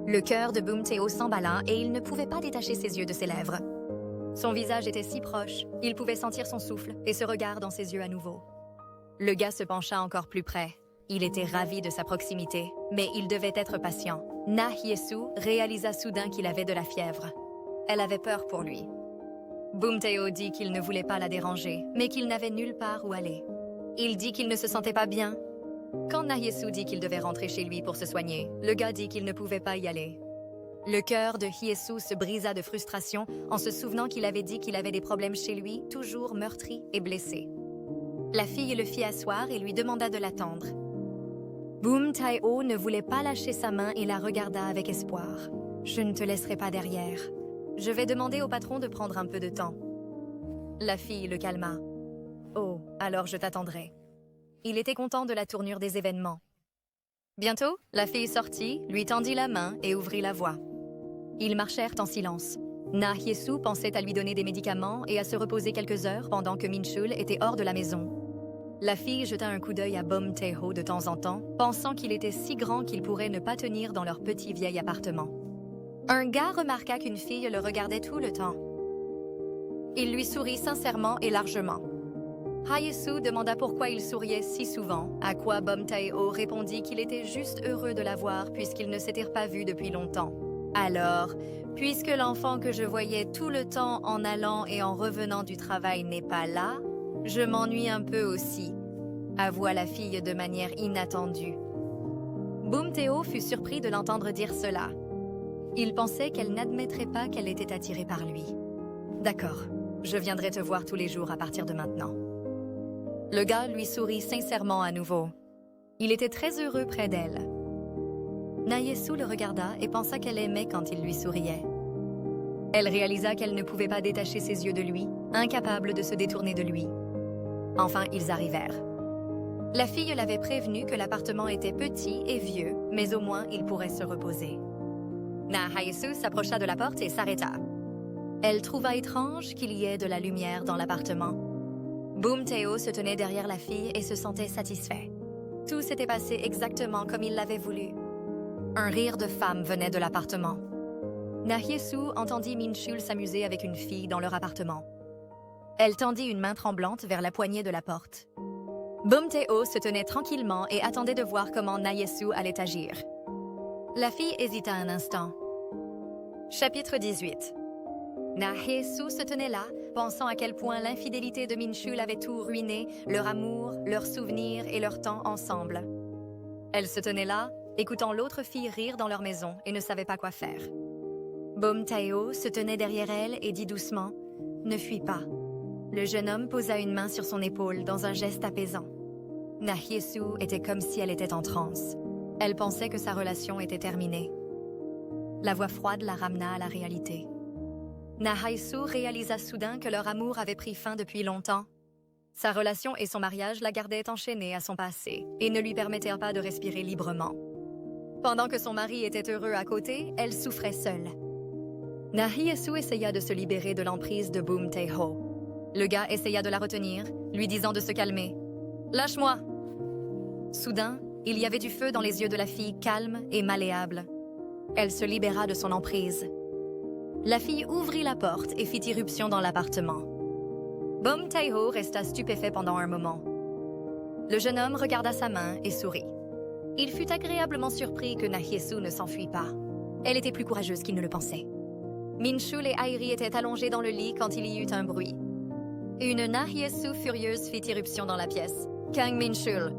Le cœur de Boom Taeho s'emballa et il ne pouvait pas détacher ses yeux de ses lèvres. Son visage était si proche, il pouvait sentir son souffle et ce regard dans ses yeux à nouveau. Le gars se pencha encore plus près. Il était ravi de sa proximité, mais il devait être patient. Na Hye-soo réalisa soudain qu'il avait de la fièvre. Elle avait peur pour lui. Boom Taeho dit qu'il ne voulait pas la déranger, mais qu'il n'avait nulle part où aller. Il dit qu'il ne se sentait pas bien. Quand Na Hye-soo dit qu'il devait rentrer chez lui pour se soigner, le gars dit qu'il ne pouvait pas y aller. Le cœur de Hye-soo se brisa de frustration en se souvenant qu'il avait dit qu'il avait des problèmes chez lui, toujours meurtri et blessé. La fille le fit asseoir et lui demanda de l'attendre. Boom Taeho ne voulait pas lâcher sa main et la regarda avec espoir. « Je ne te laisserai pas derrière. Je vais demander au patron de prendre un peu de temps. » La fille le calma. « Oh, alors je t'attendrai. » Il était content de la tournure des événements. Bientôt, la fille sortit, lui tendit la main et ouvrit la voie. Ils marchèrent en silence. Na Hye-soo pensait à lui donner des médicaments et à se reposer quelques heures pendant que Min-chul était hors de la maison. La fille jeta un coup d'œil à Boom Taeho de temps en temps, pensant qu'il était si grand qu'il pourrait ne pas tenir dans leur petit vieil appartement. Un gars remarqua qu'une fille le regardait tout le temps. Il lui sourit sincèrement et largement. Hayesu demanda pourquoi il souriait si souvent, à quoi Bumtae-o répondit qu'il était juste heureux de la voir puisqu'ils ne s'étaient pas vus depuis longtemps. Alors, puisque l'enfant que je voyais tout le temps en allant et en revenant du travail n'est pas là, je m'ennuie un peu aussi, avoua la fille de manière inattendue. Bumtae-o fut surpris de l'entendre dire cela. Il pensait qu'elle n'admettrait pas qu'elle était attirée par lui. D'accord, je viendrai te voir tous les jours à partir de maintenant. Le gars lui sourit sincèrement à nouveau. Il était très heureux près d'elle. Nayesu le regarda et pensa qu'elle aimait quand il lui souriait. Elle réalisa qu'elle ne pouvait pas détacher ses yeux de lui, incapable de se détourner de lui. Enfin, ils arrivèrent. La fille l'avait prévenu que l'appartement était petit et vieux, mais au moins il pourrait se reposer. Hayesu s'approcha de la porte et s'arrêta. Elle trouva étrange qu'il y ait de la lumière dans l'appartement. Bumtae-o se tenait derrière la fille et se sentait satisfait. Tout s'était passé exactement comme il l'avait voulu. Un rire de femme venait de l'appartement. Nayesu entendit Minchul s'amuser avec une fille dans leur appartement. Elle tendit une main tremblante vers la poignée de la porte. Bumtae-o se tenait tranquillement et attendait de voir comment Nayesu allait agir. La fille hésita un instant. Chapitre 18. Nayesu se tenait là, pensant à quel point l'infidélité de Minchul avait tout ruiné, leur amour, leurs souvenirs et leur temps ensemble. Elle se tenait là, écoutant l'autre fille rire dans leur maison et ne savait pas quoi faire. Bumtae-o se tenait derrière elle et dit doucement « Ne fuis pas ». Le jeune homme posa une main sur son épaule dans un geste apaisant. Nayesu était comme si elle était en transe. Elle pensait que sa relation était terminée. La voix froide la ramena à la réalité. Nayesu réalisa soudain que leur amour avait pris fin depuis longtemps. Sa relation et son mariage la gardaient enchaînée à son passé et ne lui permettaient pas de respirer librement. Pendant que son mari était heureux à côté, elle souffrait seule. Nayesu essaya de se libérer de l'emprise de Bumtae-o. Le gars essaya de la retenir, lui disant de se calmer. « Lâche-moi !» Soudain, il y avait du feu dans les yeux de la fille calme et malléable. Elle se libéra de son emprise. La fille ouvrit la porte et fit irruption dans l'appartement. Bumtae-o resta stupéfait pendant un moment. Le jeune homme regarda sa main et sourit. Il fut agréablement surpris que Nayesu ne s'enfuit pas. Elle était plus courageuse qu'il ne le pensait. Minchul et Airi étaient allongés dans le lit quand il y eut un bruit. Une Nayesu furieuse fit irruption dans la pièce. Kang Minchul.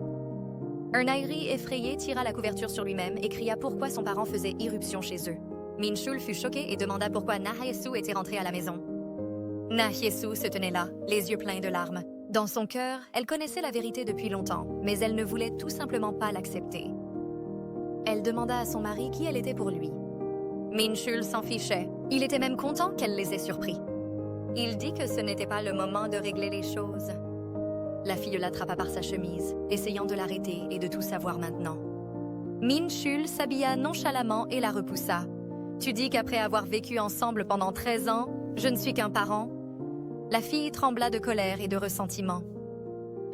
Un Airi effrayé tira la couverture sur lui-même et cria pourquoi son parent faisait irruption chez eux. Minchul fut choqué et demanda pourquoi Nayesu était rentrée à la maison. Nayesu se tenait là, les yeux pleins de larmes. Dans son cœur, elle connaissait la vérité depuis longtemps, mais elle ne voulait tout simplement pas l'accepter. Elle demanda à son mari qui elle était pour lui. Minchul s'en fichait. Il était même content qu'elle les ait surpris. Il dit que ce n'était pas le moment de régler les choses. La fille l'attrapa par sa chemise, essayant de l'arrêter et de tout savoir maintenant. Minchul s'habilla nonchalamment et la repoussa. « Tu dis qu'après avoir vécu ensemble pendant 13 ans, je ne suis qu'un parent ?» La fille trembla de colère et de ressentiment.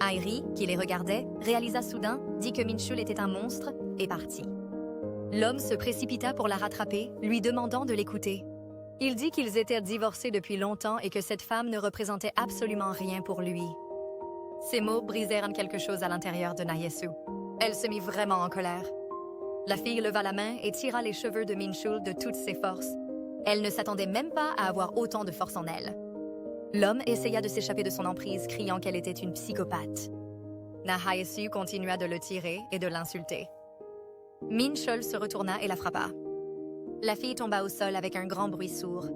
Airi, qui les regardait, réalisa soudain, dit que Minchul était un monstre, et partit. L'homme se précipita pour la rattraper, lui demandant de l'écouter. Il dit qu'ils étaient divorcés depuis longtemps et que cette femme ne représentait absolument rien pour lui. Ces mots brisèrent quelque chose à l'intérieur de Nayesu. Elle se mit vraiment en colère. La fille leva la main et tira les cheveux de Minchul de toutes ses forces. Elle ne s'attendait même pas à avoir autant de force en elle. L'homme essaya de s'échapper de son emprise, criant qu'elle était une psychopathe. Nayesu continua de le tirer et de l'insulter. Minchul se retourna et la frappa. La fille tomba au sol avec un grand bruit sourd.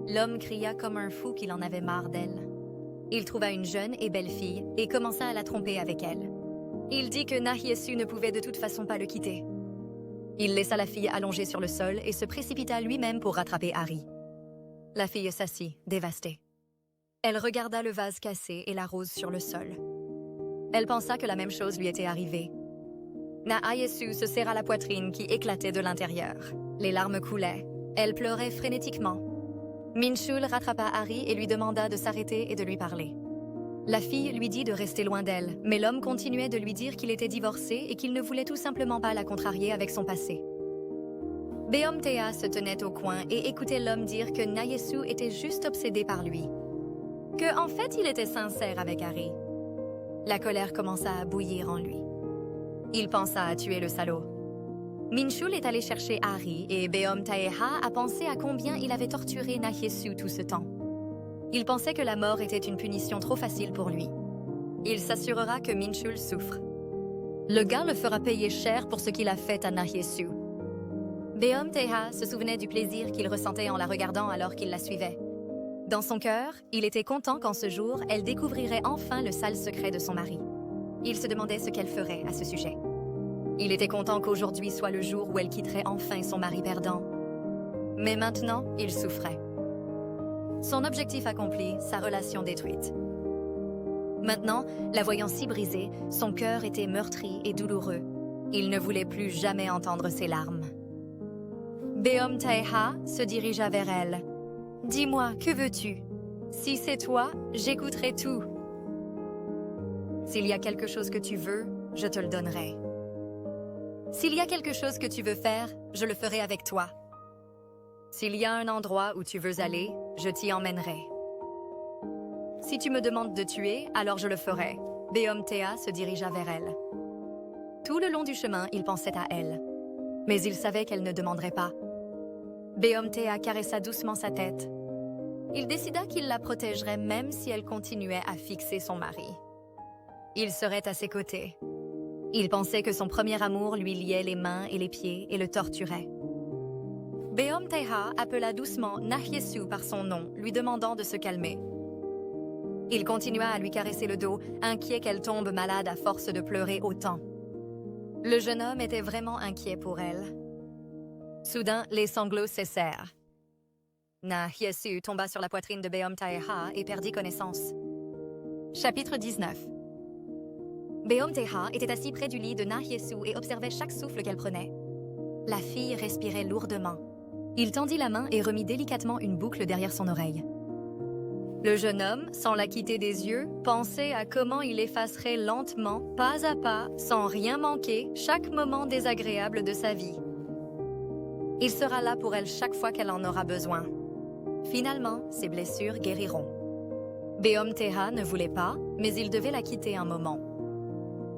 L'homme cria comme un fou qu'il en avait marre d'elle. Il trouva une jeune et belle fille et commença à la tromper avec elle. Il dit que Nayesu ne pouvait de toute façon pas le quitter. Il laissa la fille allongée sur le sol et se précipita lui-même pour rattraper Airi. La fille s'assit, dévastée. Elle regarda le vase cassé et la rose sur le sol. Elle pensa que la même chose lui était arrivée. Nayesu se serra la poitrine qui éclatait de l'intérieur. Les larmes coulaient. Elle pleurait frénétiquement. Minchul rattrapa Airi et lui demanda de s'arrêter et de lui parler. La fille lui dit de rester loin d'elle, mais l'homme continuait de lui dire qu'il était divorcé et qu'il ne voulait tout simplement pas la contrarier avec son passé. Bumtae se tenait au coin et écoutait l'homme dire que Nayesu était juste obsédé par lui. Que, en fait, il était sincère avec Airi. La colère commença à bouillir en lui. Il pensa à tuer le salaud. Minchul est allé chercher Hari et Beom Taeha a pensé à combien il avait torturé Nahyesu tout ce temps. Il pensait que la mort était une punition trop facile pour lui. Il s'assurera que Minchul souffre. Le gars le fera payer cher pour ce qu'il a fait à Nahyesu. Beom Taeha se souvenait du plaisir qu'il ressentait en la regardant alors qu'il la suivait. Dans son cœur, il était content qu'en ce jour, elle découvrirait enfin le sale secret de son mari. Il se demandait ce qu'elle ferait à ce sujet. Il était content qu'aujourd'hui soit le jour où elle quitterait enfin son mari perdant. Mais maintenant, il souffrait. Son objectif accompli, sa relation détruite. Maintenant, la voyant si brisée, son cœur était meurtri et douloureux. Il ne voulait plus jamais entendre ses larmes. Beom Taeha se dirigea vers elle. « Dis-moi, que veux-tu? Si c'est toi, j'écouterai tout. S'il y a quelque chose que tu veux, je te le donnerai. S'il y a quelque chose que tu veux faire, je le ferai avec toi. S'il y a un endroit où tu veux aller, je t'y emmènerai. Si tu me demandes de tuer, alors je le ferai. » Beom Taeha se dirigea vers elle. Tout le long du chemin, il pensait à elle. Mais il savait qu'elle ne demanderait pas. Beom Taeha caressa doucement sa tête. Il décida qu'il la protégerait même si elle continuait à fixer son mari. Il serait à ses côtés. Il pensait que son premier amour lui liait les mains et les pieds et le torturait. Beom Taeha appela doucement Nahyesu par son nom, lui demandant de se calmer. Il continua à lui caresser le dos, inquiet qu'elle tombe malade à force de pleurer autant. Le jeune homme était vraiment inquiet pour elle. Soudain, les sanglots cessèrent. Nahyesu tomba sur la poitrine de Beom Taeha et perdit connaissance. Chapitre 19. Beom Taeha était assis près du lit de Nahyesu et observait chaque souffle qu'elle prenait. La fille respirait lourdement. Il tendit la main et remit délicatement une boucle derrière son oreille. Le jeune homme, sans la quitter des yeux, pensait à comment il effacerait lentement, pas à pas, sans rien manquer, chaque moment désagréable de sa vie. Il sera là pour elle chaque fois qu'elle en aura besoin. Finalement, ses blessures guériront. Beom Taeha ne voulait pas, mais il devait la quitter un moment.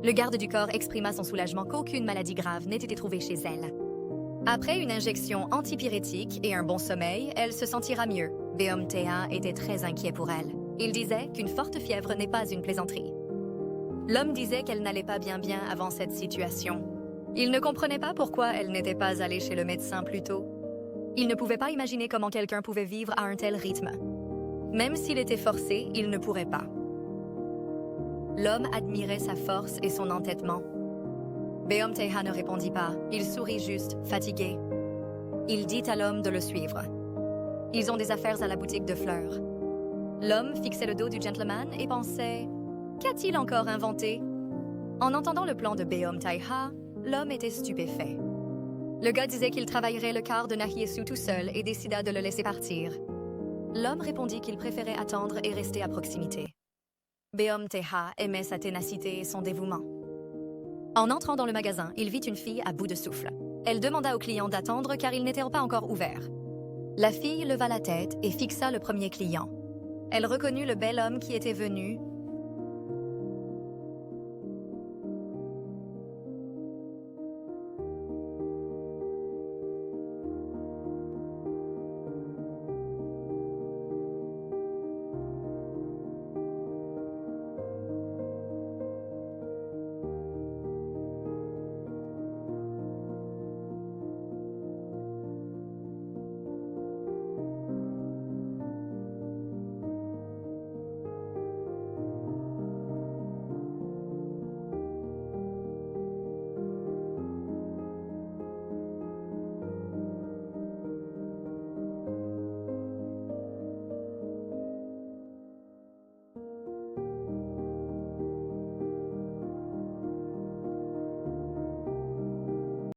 Le garde du corps exprima son soulagement qu'aucune maladie grave n'ait été trouvée chez elle. Après une injection antipyrétique et un bon sommeil, elle se sentira mieux. Beom Taeha était très inquiet pour elle. Il disait qu'une forte fièvre n'est pas une plaisanterie. L'homme disait qu'elle n'allait pas bien avant cette situation. Il ne comprenait pas pourquoi elle n'était pas allée chez le médecin plus tôt. Il ne pouvait pas imaginer comment quelqu'un pouvait vivre à un tel rythme. Même s'il était forcé, il ne pourrait pas. L'homme admirait sa force et son entêtement. Beom Taeha ne répondit pas. Il sourit juste, fatigué. Il dit à l'homme de le suivre. Ils ont des affaires à la boutique de fleurs. L'homme fixait le dos du gentleman et pensait « Qu'a-t-il encore inventé ?» En entendant le plan de Beom Taeha, l'homme était stupéfait. Le gars disait qu'il travaillerait le quart de Nahyesu tout seul et décida de le laisser partir. L'homme répondit qu'il préférait attendre et rester à proximité. Beom Taeha aimait sa ténacité et son dévouement. En entrant dans le magasin, il vit une fille à bout de souffle. Elle demanda au client d'attendre car ils n'étaient pas encore ouverts. La fille leva la tête et fixa le premier client. Elle reconnut le bel homme qui était venu,